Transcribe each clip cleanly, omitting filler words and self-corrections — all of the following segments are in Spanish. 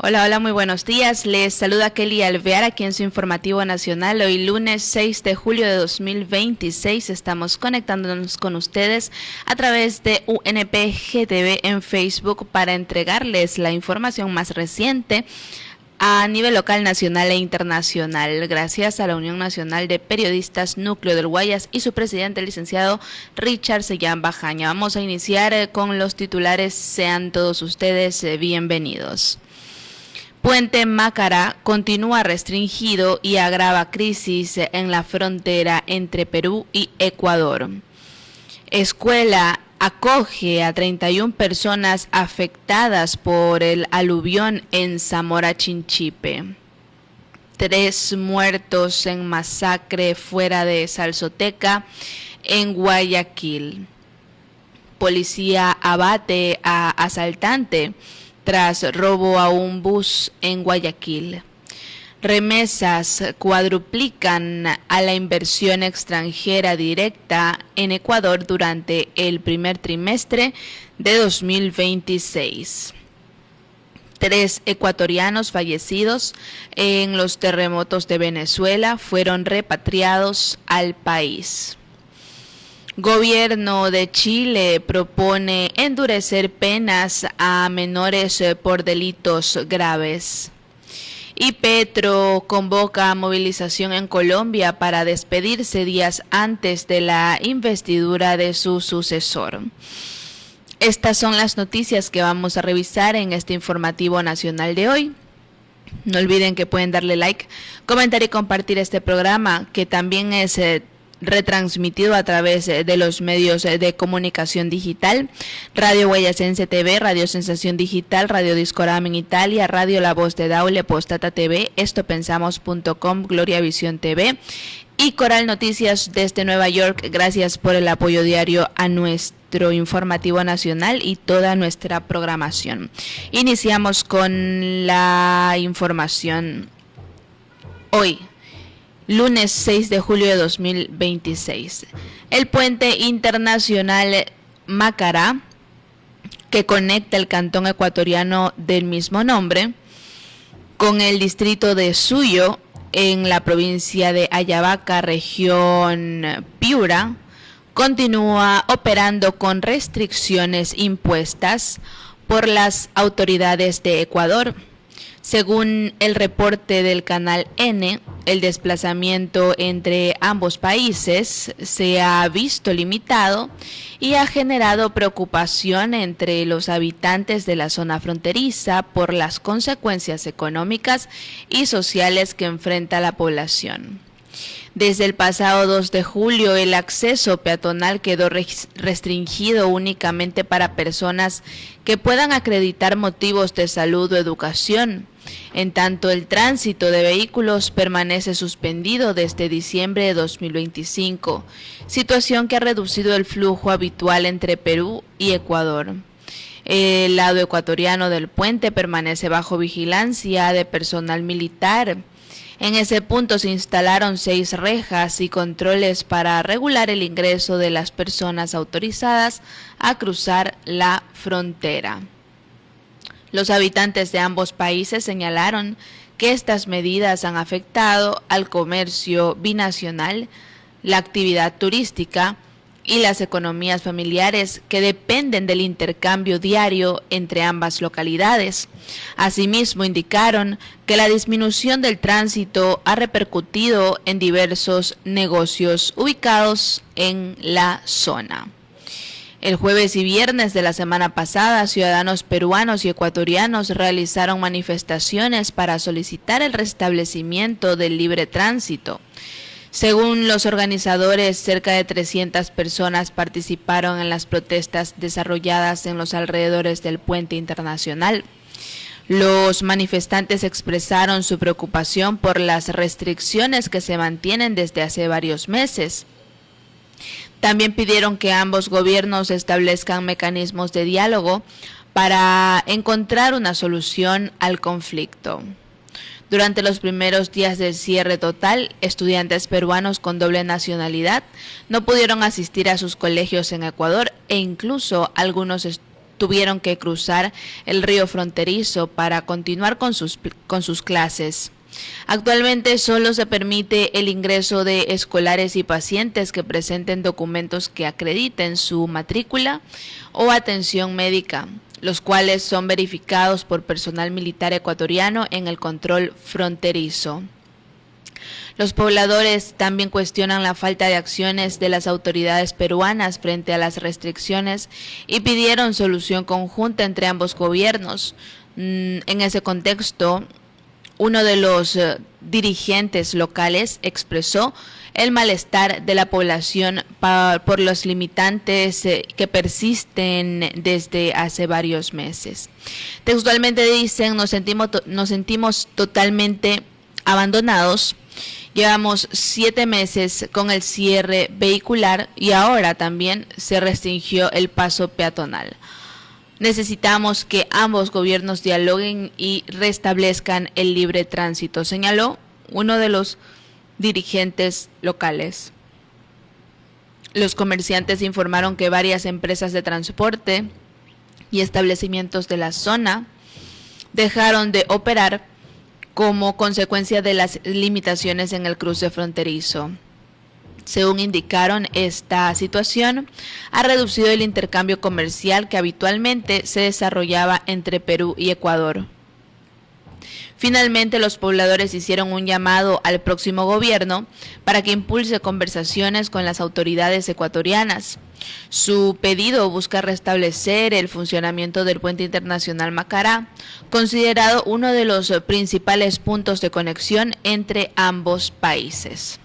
Hola, hola, muy buenos días. Les saluda Kelly Alvear aquí en su informativo nacional. Hoy lunes 6 de julio de 2026 estamos conectándonos con ustedes a través de UNPGTV en Facebook para entregarles la información más reciente a nivel local, nacional e internacional, gracias a la Unión Nacional de Periodistas Núcleo del Guayas y su presidente, el licenciado Richard Sellán Bajaña. Vamos a iniciar con los titulares. Sean todos ustedes bienvenidos. Puente Mácara continúa restringido y agrava crisis en la frontera entre Perú y Ecuador. Escuela acoge a 31 personas afectadas por el aluvión en Zamora Chinchipe. 3 muertos en masacre fuera de Salzoteca en Guayaquil. Policía abate a asaltante tras robo a un bus en Guayaquil. Remesas cuadruplican a la inversión extranjera directa en Ecuador durante el primer trimestre de 2026. 3 ecuatorianos fallecidos en los terremotos de Venezuela fueron repatriados al país. Gobierno de Chile propone endurecer penas a menores por delitos graves. Y Petro convoca a movilización en Colombia para despedirse días antes de la investidura de su sucesor. Estas son las noticias que vamos a revisar en este informativo nacional de hoy. No olviden que pueden darle like, comentar y compartir este programa, que también es retransmitido a través de los medios de comunicación digital: Radio Guayasense TV, Radio Sensación Digital, Radio Discorama en Italia, Radio La Voz de Daule, Postata TV, estopensamos.com, Gloria Visión TV y Coral Noticias desde Nueva York. Gracias por el apoyo diario a nuestro informativo nacional y toda nuestra programación. Iniciamos con la información hoy, lunes 6 de julio de 2026. El puente internacional Mácara, que conecta el cantón ecuatoriano del mismo nombre con el distrito de Suyo en la provincia de Ayabaca, región Piura, continúa operando con restricciones impuestas por las autoridades de Ecuador. Según el reporte del Canal N, el desplazamiento entre ambos países se ha visto limitado y ha generado preocupación entre los habitantes de la zona fronteriza por las consecuencias económicas y sociales que enfrenta la población. Desde el pasado 2 de julio, el acceso peatonal quedó restringido únicamente para personas que puedan acreditar motivos de salud o educación. En tanto, el tránsito de vehículos permanece suspendido desde diciembre de 2025, situación que ha reducido el flujo habitual entre Perú y Ecuador. El lado ecuatoriano del puente permanece bajo vigilancia de personal militar. En ese punto se instalaron 6 rejas y controles para regular el ingreso de las personas autorizadas a cruzar la frontera. Los habitantes de ambos países señalaron que estas medidas han afectado al comercio binacional, la actividad turística y las economías familiares que dependen del intercambio diario entre ambas localidades. Asimismo, indicaron que la disminución del tránsito ha repercutido en diversos negocios ubicados en la zona. El jueves y viernes de la semana pasada, ciudadanos peruanos y ecuatorianos realizaron manifestaciones para solicitar el restablecimiento del libre tránsito. Según los organizadores, cerca de 300 personas participaron en las protestas desarrolladas en los alrededores del puente internacional. Los manifestantes expresaron su preocupación por las restricciones que se mantienen desde hace varios meses. También pidieron que ambos gobiernos establezcan mecanismos de diálogo para encontrar una solución al conflicto. Durante los primeros días del cierre total, estudiantes peruanos con doble nacionalidad no pudieron asistir a sus colegios en Ecuador e incluso algunos tuvieron que cruzar el río fronterizo para continuar con sus clases. Actualmente solo se permite el ingreso de escolares y pacientes que presenten documentos que acrediten su matrícula o atención médica, los cuales son verificados por personal militar ecuatoriano en el control fronterizo. Los pobladores también cuestionan la falta de acciones de las autoridades peruanas frente a las restricciones y pidieron solución conjunta entre ambos gobiernos. En ese contexto, uno de los dirigentes locales expresó el malestar de la población por los limitantes que persisten desde hace varios meses. Textualmente dicen: nos sentimos totalmente abandonados. Llevamos 7 meses con el cierre vehicular y ahora también se restringió el paso peatonal. Necesitamos que ambos gobiernos dialoguen y restablezcan el libre tránsito, señaló uno de los dirigentes locales. Los comerciantes informaron que varias empresas de transporte y establecimientos de la zona dejaron de operar como consecuencia de las limitaciones en el cruce fronterizo. Según indicaron, esta situación ha reducido el intercambio comercial que habitualmente se desarrollaba entre Perú y Ecuador. Finalmente, los pobladores hicieron un llamado al próximo gobierno para que impulse conversaciones con las autoridades ecuatorianas. Su pedido busca restablecer el funcionamiento del puente internacional Macará, considerado uno de los principales puntos de conexión entre ambos países.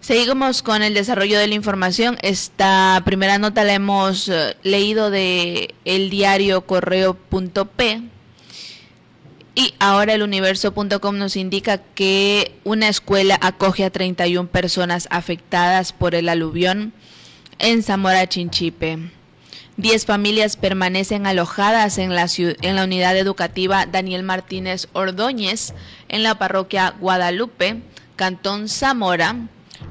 Seguimos con el desarrollo de la información. Esta primera nota la hemos leído de el diario Correo.p. Y ahora el universo.com nos indica que una escuela acoge a 31 personas afectadas por el aluvión en Zamora Chinchipe. 10 familias permanecen alojadas en la unidad educativa Daniel Martínez Ordóñez en la parroquia Guadalupe, Cantón Zamora,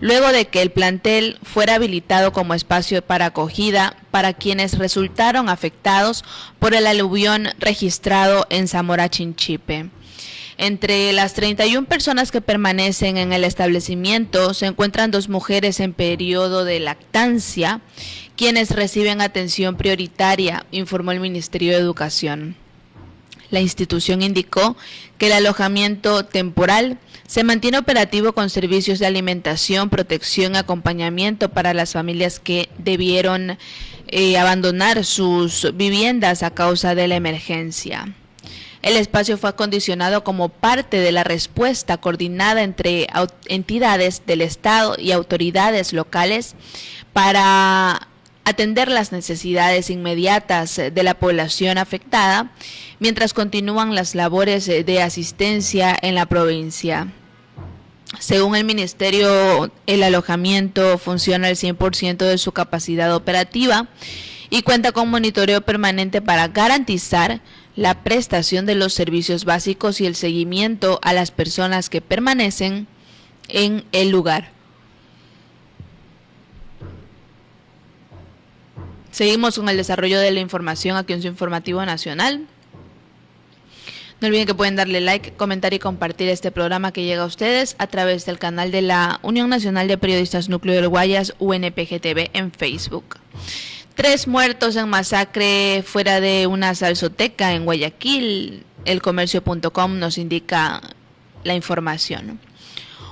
luego de que el plantel fuera habilitado como espacio para acogida para quienes resultaron afectados por el aluvión registrado en Zamora Chinchipe. Entre las 31 personas que permanecen en el establecimiento se encuentran 2 mujeres en periodo de lactancia, quienes reciben atención prioritaria, informó el Ministerio de Educación. La institución indicó que el alojamiento temporal se mantiene operativo con servicios de alimentación, protección y acompañamiento para las familias que debieron abandonar sus viviendas a causa de la emergencia. El espacio fue acondicionado como parte de la respuesta coordinada entre entidades del Estado y autoridades locales para atender las necesidades inmediatas de la población afectada, mientras continúan las labores de asistencia en la provincia. Según el Ministerio, el alojamiento funciona al 100% de su capacidad operativa y cuenta con monitoreo permanente para garantizar la prestación de los servicios básicos y el seguimiento a las personas que permanecen en el lugar. Seguimos con el desarrollo de la información aquí en su informativo nacional. No olviden que pueden darle like, comentar y compartir este programa que llega a ustedes a través del canal de la Unión Nacional de Periodistas Núcleo del Guayas, UNPGTV, en Facebook. 3 muertos en masacre fuera de una salsoteca en Guayaquil. Elcomercio.com nos indica la información.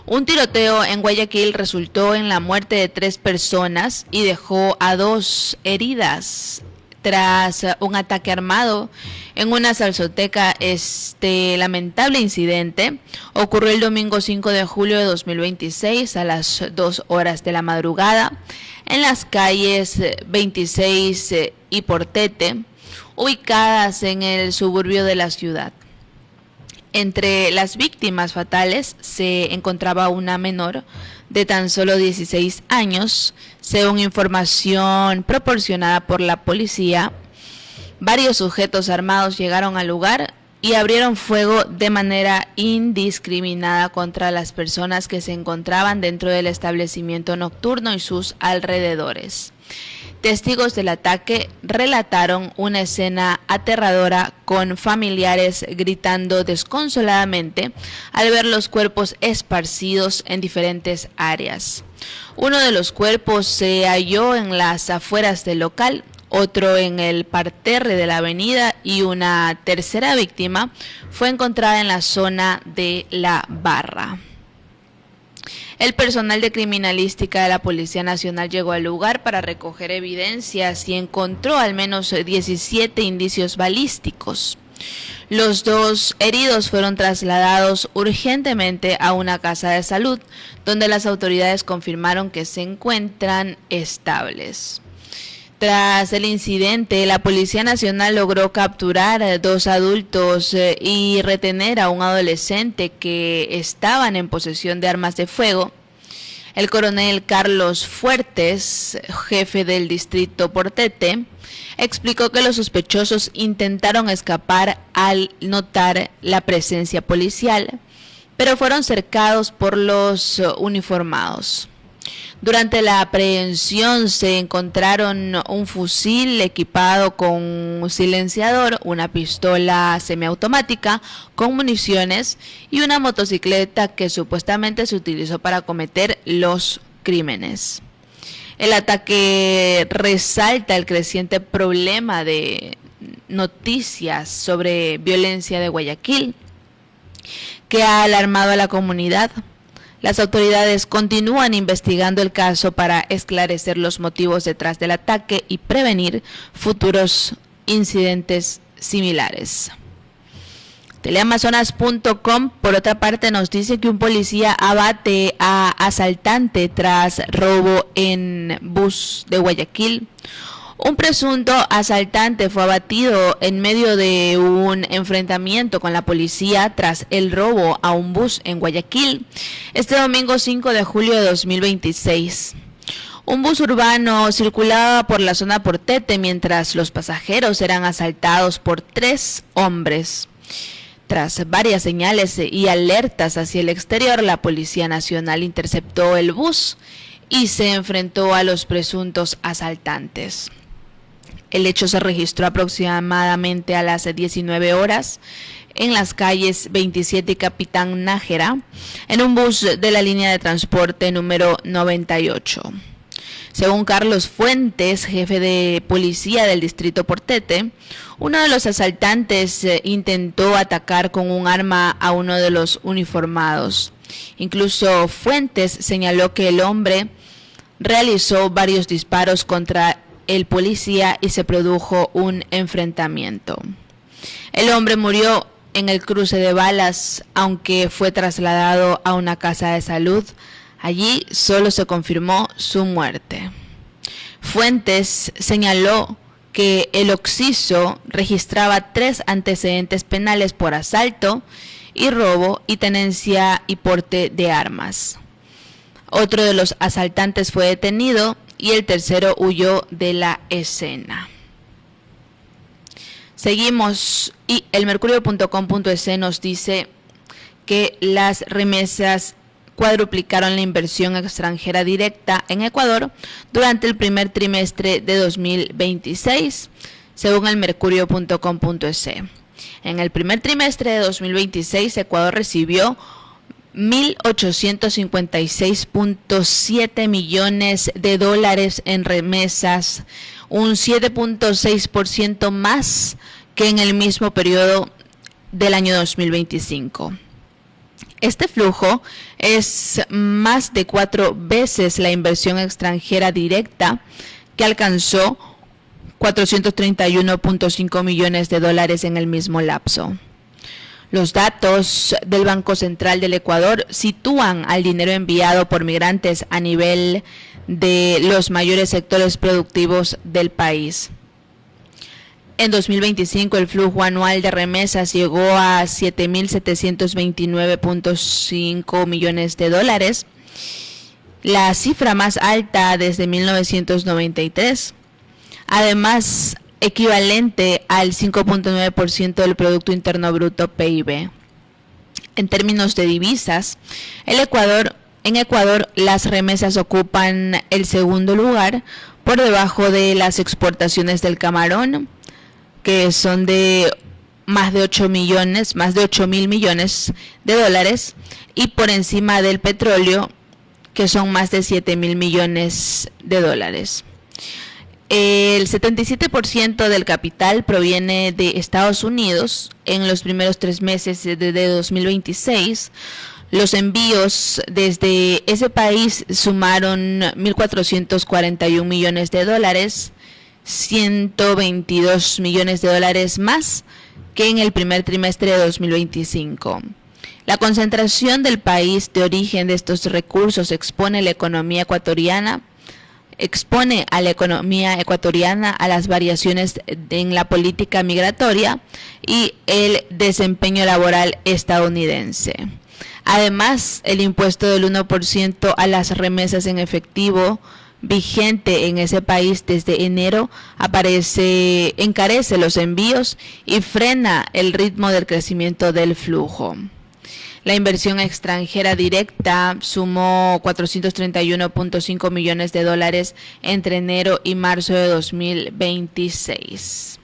Un tiroteo en Guayaquil resultó en la muerte de 3 personas y dejó a 2 heridas tras un ataque armado en una salsoteca. Este lamentable incidente ocurrió el domingo 5 de julio de 2026 a las 2 horas de la madrugada en las calles 26 y Portete, ubicadas en el suburbio de la ciudad. Entre las víctimas fatales se encontraba una menor de tan solo 16 años. Según información proporcionada por la policía, varios sujetos armados llegaron al lugar y abrieron fuego de manera indiscriminada contra las personas que se encontraban dentro del establecimiento nocturno y sus alrededores. Testigos del ataque relataron una escena aterradora con familiares gritando desconsoladamente al ver los cuerpos esparcidos en diferentes áreas. Uno de los cuerpos se halló en las afueras del local, otro en el parterre de la avenida y una tercera víctima fue encontrada en la zona de la barra. El personal de criminalística de la Policía Nacional llegó al lugar para recoger evidencias y encontró al menos 17 indicios balísticos. Los 2 heridos fueron trasladados urgentemente a una casa de salud, donde las autoridades confirmaron que se encuentran estables. Tras el incidente, la Policía Nacional logró capturar a 2 adultos y retener a un adolescente que estaban en posesión de armas de fuego. El coronel Carlos Fuertes, jefe del distrito Portete, explicó que los sospechosos intentaron escapar al notar la presencia policial, pero fueron cercados por los uniformados. Durante la aprehensión se encontraron un fusil equipado con un silenciador, una pistola semiautomática con municiones y una motocicleta que supuestamente se utilizó para cometer los crímenes. El ataque resalta el creciente problema de noticias sobre violencia de Guayaquil, que ha alarmado a la comunidad. Las autoridades continúan investigando el caso para esclarecer los motivos detrás del ataque y prevenir futuros incidentes similares. Teleamazonas.com, por otra parte, nos dice que un policía abate a asaltante tras robo en bus de Guayaquil. Un presunto asaltante fue abatido en medio de un enfrentamiento con la policía tras el robo a un bus en Guayaquil este domingo 5 de julio de 2026. Un bus urbano circulaba por la zona Portete mientras los pasajeros eran asaltados por 3 hombres. Tras varias señales y alertas hacia el exterior, la Policía Nacional interceptó el bus y se enfrentó a los presuntos asaltantes. El hecho se registró aproximadamente a las 19 horas en las calles 27 y Capitán Nájera, en un bus de la línea de transporte número 98. Según Carlos Fuentes, jefe de policía del distrito Portete, uno de los asaltantes intentó atacar con un arma a uno de los uniformados. Incluso Fuentes señaló que el hombre realizó varios disparos contra el policía y se produjo un enfrentamiento. El hombre murió en el cruce de balas, aunque fue trasladado a una casa de salud. Allí solo se confirmó su muerte. Fuentes señaló que el occiso registraba 3 antecedentes penales por asalto y robo y tenencia y porte de armas. Otro de los asaltantes fue detenido y el tercero huyó de la escena. Seguimos y el mercurio.com.es nos dice que las remesas cuadruplicaron la inversión extranjera directa en Ecuador durante el primer trimestre de 2026, según el mercurio.com.es. En el primer trimestre de 2026, Ecuador recibió 1.856.7 millones de dólares en remesas, un 7.6% más que en el mismo periodo del año 2025. Este flujo es más de 4 veces la inversión extranjera directa, que alcanzó 431.5 millones de dólares en el mismo lapso. Los datos del Banco Central del Ecuador sitúan al dinero enviado por migrantes a nivel de los mayores sectores productivos del país. En 2025 el flujo anual de remesas llegó a 7.729.5 millones de dólares, la cifra más alta desde 1993. Además, equivalente al 5.9% del Producto Interno Bruto PIB. En términos de divisas, en Ecuador las remesas ocupan el segundo lugar por debajo de las exportaciones del camarón, que son de más de 8.000 millones de dólares, y por encima del petróleo, que son más de 7.000 millones de dólares. El 77% del capital proviene de Estados Unidos. En los primeros 3 meses de 2026, los envíos desde ese país sumaron 1.441 millones de dólares, 122 millones de dólares más que en el primer trimestre de 2025. La concentración del país de origen de estos recursos expone a la economía ecuatoriana a las variaciones en la política migratoria y el desempeño laboral estadounidense. Además, el impuesto del 1% a las remesas en efectivo vigente en ese país desde enero encarece los envíos y frena el ritmo del crecimiento del flujo. La inversión extranjera directa sumó 431.5 millones de dólares entre enero y marzo de 2026.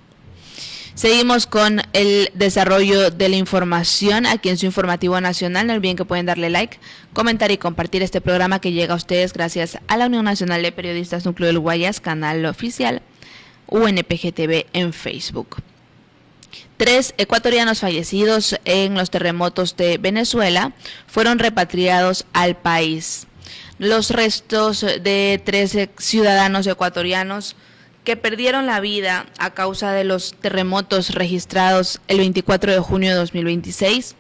Seguimos con el desarrollo de la información aquí en su informativo nacional. No olviden que pueden darle like, comentar y compartir este programa que llega a ustedes gracias a la Unión Nacional de Periodistas Núcleo del Guayas, canal oficial UNPGTV en Facebook. 3 ecuatorianos fallecidos en los terremotos de Venezuela fueron repatriados al país. Los restos de 13 ciudadanos ecuatorianos que perdieron la vida a causa de los terremotos registrados el 24 de junio de 2026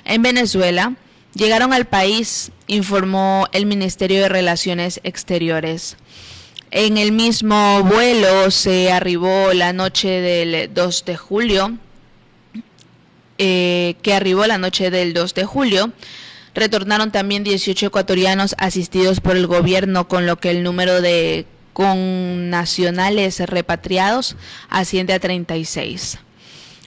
en Venezuela llegaron al país, informó el Ministerio de Relaciones Exteriores. En el mismo vuelo se arribó la noche del 2 de julio, retornaron también 18 ecuatorianos asistidos por el gobierno, con lo que el número de connacionales repatriados asciende a 36.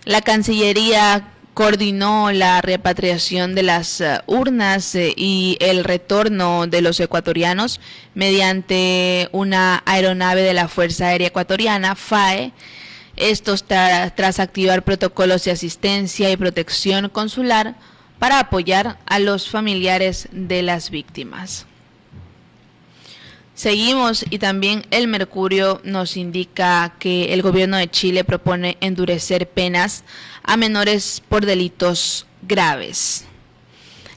La Cancillería coordinó la repatriación de las urnas y el retorno de los ecuatorianos mediante una aeronave de la Fuerza Aérea Ecuatoriana, FAE, estos tras activar protocolos de asistencia y protección consular para apoyar a los familiares de las víctimas. Seguimos, y también el Mercurio nos indica que el gobierno de Chile propone endurecer penas a menores por delitos graves.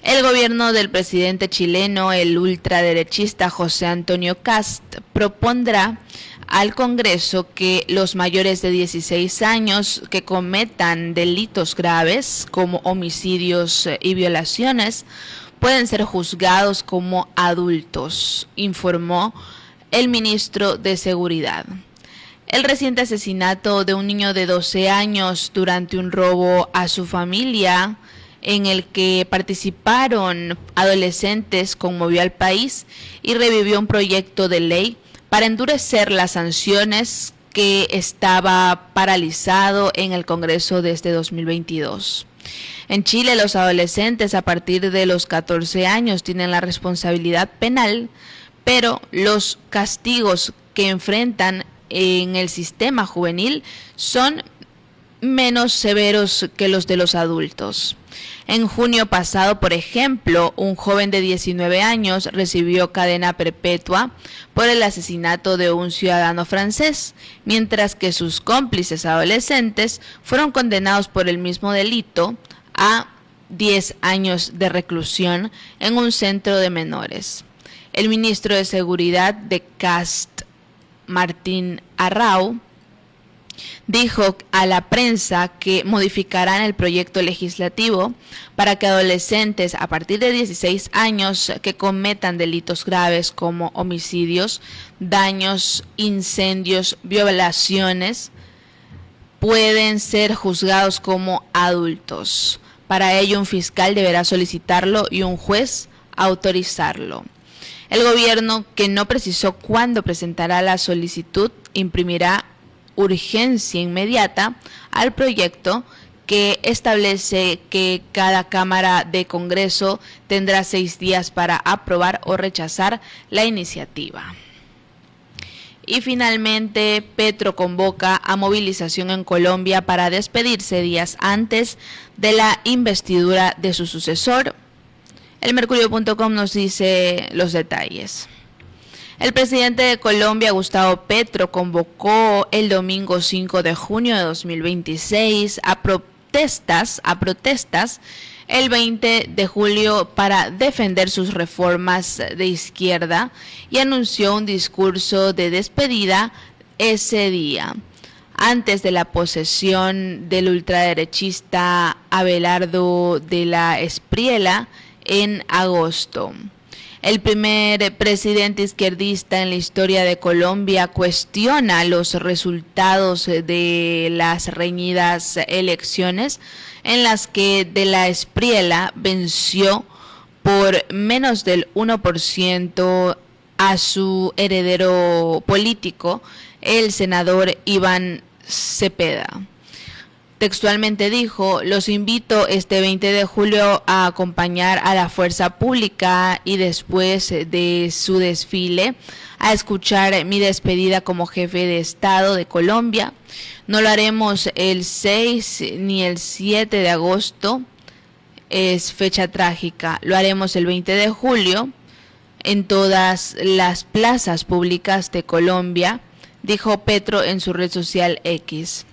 El gobierno del presidente chileno, el ultraderechista José Antonio Kast, propondrá al Congreso que los mayores de 16 años que cometan delitos graves como homicidios y violaciones pueden ser juzgados como adultos, informó el ministro de Seguridad. El reciente asesinato de un niño de 12 años durante un robo a su familia, en el que participaron adolescentes, conmovió al país y revivió un proyecto de ley para endurecer las sanciones que estaba paralizado en el Congreso desde 2022. En Chile, los adolescentes a partir de los 14 años tienen la responsabilidad penal, pero los castigos que enfrentan en el sistema juvenil son menos severos que los de los adultos. En junio pasado, por ejemplo, un joven de 19 años recibió cadena perpetua por el asesinato de un ciudadano francés, mientras que sus cómplices adolescentes fueron condenados por el mismo delito a 10 años de reclusión en un centro de menores. El ministro de Seguridad de Kast, Martín Arrau, dijo a la prensa que modificarán el proyecto legislativo para que adolescentes a partir de 16 años que cometan delitos graves como homicidios, daños, incendios, violaciones, pueden ser juzgados como adultos. Para ello, un fiscal deberá solicitarlo y un juez autorizarlo. El gobierno, que no precisó cuándo presentará la solicitud, imprimirá urgencia inmediata al proyecto, que establece que cada Cámara de Congreso tendrá 6 días para aprobar o rechazar la iniciativa. Y finalmente, Petro convoca a movilización en Colombia para despedirse días antes de la investidura de su sucesor. El Mercurio.com nos dice los detalles. El presidente de Colombia, Gustavo Petro, convocó el domingo 5 de junio de 2026 a protestas el 20 de julio para defender sus reformas de izquierda y anunció un discurso de despedida ese día, antes de la posesión del ultraderechista Abelardo de la Espriella en agosto. El primer presidente izquierdista en la historia de Colombia cuestiona los resultados de las reñidas elecciones en las que de la Espriella venció por menos del 1% a su heredero político, el senador Iván Cepeda. Textualmente dijo: los invito este 20 de julio a acompañar a la fuerza pública y después de su desfile a escuchar mi despedida como jefe de Estado de Colombia. No lo haremos el 6 ni el 7 de agosto, es fecha trágica. Lo haremos el 20 de julio en todas las plazas públicas de Colombia, dijo Petro en su red social X.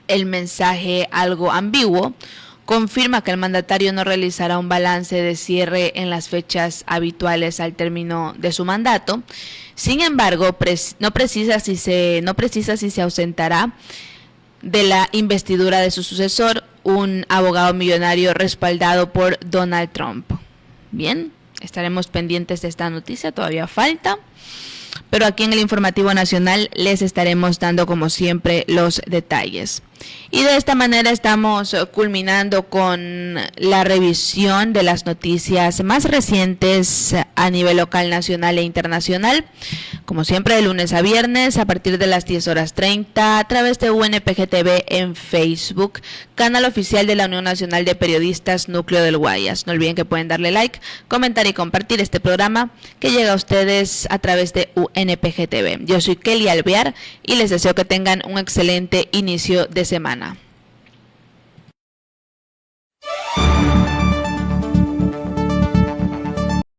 El mensaje, algo ambiguo, confirma que el mandatario no realizará un balance de cierre en las fechas habituales al término de su mandato. Sin embargo, no precisa si se ausentará de la investidura de su sucesor, un abogado millonario respaldado por Donald Trump. Bien, estaremos pendientes de esta noticia, todavía falta. Pero aquí en el Informativo Nacional les estaremos dando como siempre los detalles. Y de esta manera estamos culminando con la revisión de las noticias más recientes a nivel local, nacional e internacional. Como siempre, de lunes a viernes a partir de las 10:30 a través de UNPG TV en Facebook, canal oficial de la Unión Nacional de Periodistas Núcleo del Guayas. No olviden que pueden darle like, comentar y compartir este programa que llega a ustedes a través de UNPG TV. Yo soy Kelly Alvear y les deseo que tengan un excelente inicio de semana.